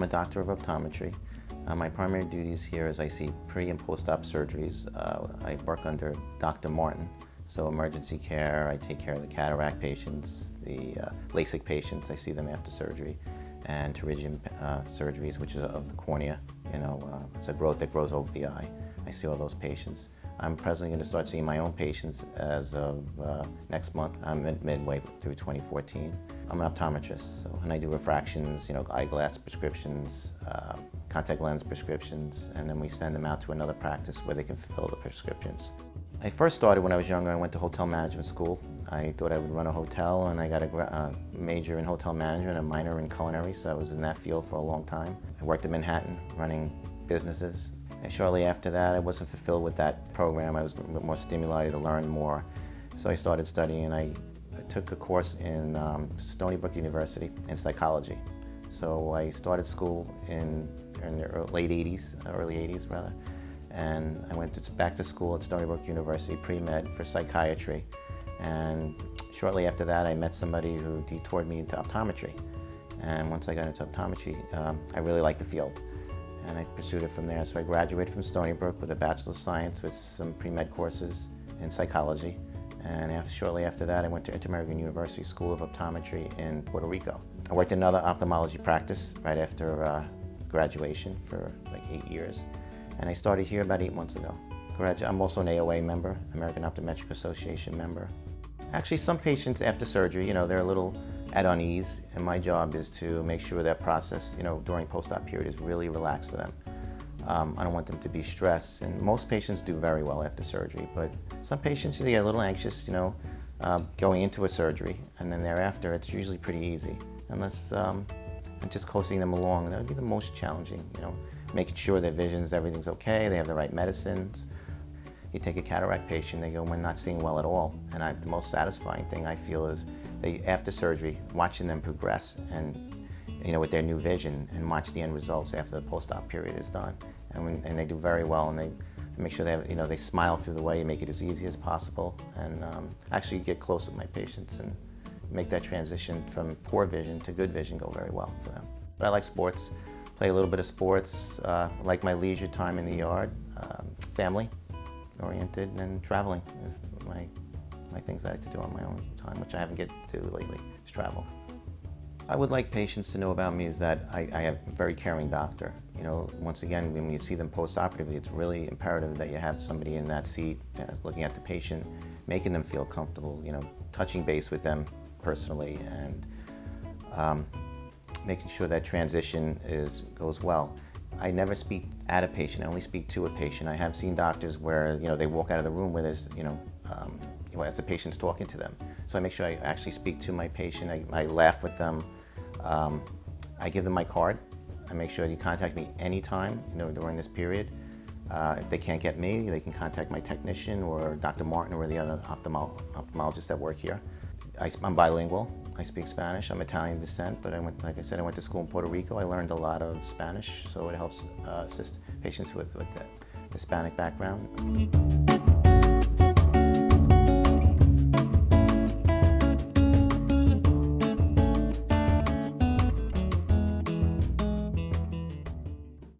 a doctor of optometry. My primary duties here is I see pre- and post-op surgeries. I work under Dr. Martin, so emergency care. I take care of the cataract patients, the LASIK patients. I see them after surgery, and pterygium surgeries, which is of the cornea. It's a growth that grows over the eye. I see all those patients. I'm presently going to start seeing my own patients as of next month. I'm midway through 2014. I'm an optometrist, and I do refractions, eyeglass prescriptions, contact lens prescriptions, and then we send them out to another practice where they can fill the prescriptions. I first started when I was younger. I went to hotel management school. I thought I would run a hotel, and I got a major in hotel management, a minor in culinary, so I was in that field for a long time. I worked in Manhattan running businesses. And shortly after that, I wasn't fulfilled with that program. I was more stimulated to learn more. So I started studying. I took a course in Stony Brook University in psychology. So I started school in the late 80s, early 80s rather. And I went back to school at Stony Brook University, pre-med for psychiatry. And shortly after that, I met somebody who detoured me into optometry. And once I got into optometry, I really liked the field. And I pursued it from there. So I graduated from Stony Brook with a Bachelor of Science with some pre-med courses in psychology. And shortly after that, I went to Inter-American University School of Optometry in Puerto Rico. I worked in another ophthalmology practice right after graduation for like 8 years. And I started here about 8 months ago. I'm also an AOA member, American Optometric Association member. Actually, some patients after surgery, they're a little at unease, and my job is to make sure that process, during post-op period is really relaxed for them. I don't want them to be stressed, and most patients do very well after surgery, but some patients, they get a little anxious, going into a surgery, and then thereafter it's usually pretty easy, unless I'm just coaching them along. That would be the most challenging, making sure their visions, everything's okay, they have the right medicines. You take a cataract patient, they go, we're not seeing well at all, and the most satisfying thing I feel is after surgery, watching them progress and with their new vision, and watch the end results after the post-op period is done. And they do very well, and they make sure they have, they smile through the way, make it as easy as possible, and actually get close with my patients and make that transition from poor vision to good vision go very well for them. But I like sports, play a little bit of sports, like my leisure time in the yard, family oriented, and traveling is my things I like to do on my own time, which I haven't get to lately, is travel. I would like patients to know about me is that I have a very caring doctor. Once again, when you see them post-operatively, it's really imperative that you have somebody in that seat looking at the patient, making them feel comfortable, touching base with them personally, and making sure that transition goes well. I never speak at a patient, I only speak to a patient. I have seen doctors where they walk out of the room where there's as the patient's talking to them. So I make sure I actually speak to my patient. I laugh with them. I give them my card. I make sure you contact me anytime during this period. If they can't get me, they can contact my technician or Dr. Martin or the other ophthalmologists that work here. I'm bilingual. I speak Spanish. I'm Italian descent, but like I said, I went to school in Puerto Rico. I learned a lot of Spanish, so it helps assist patients with the Hispanic background.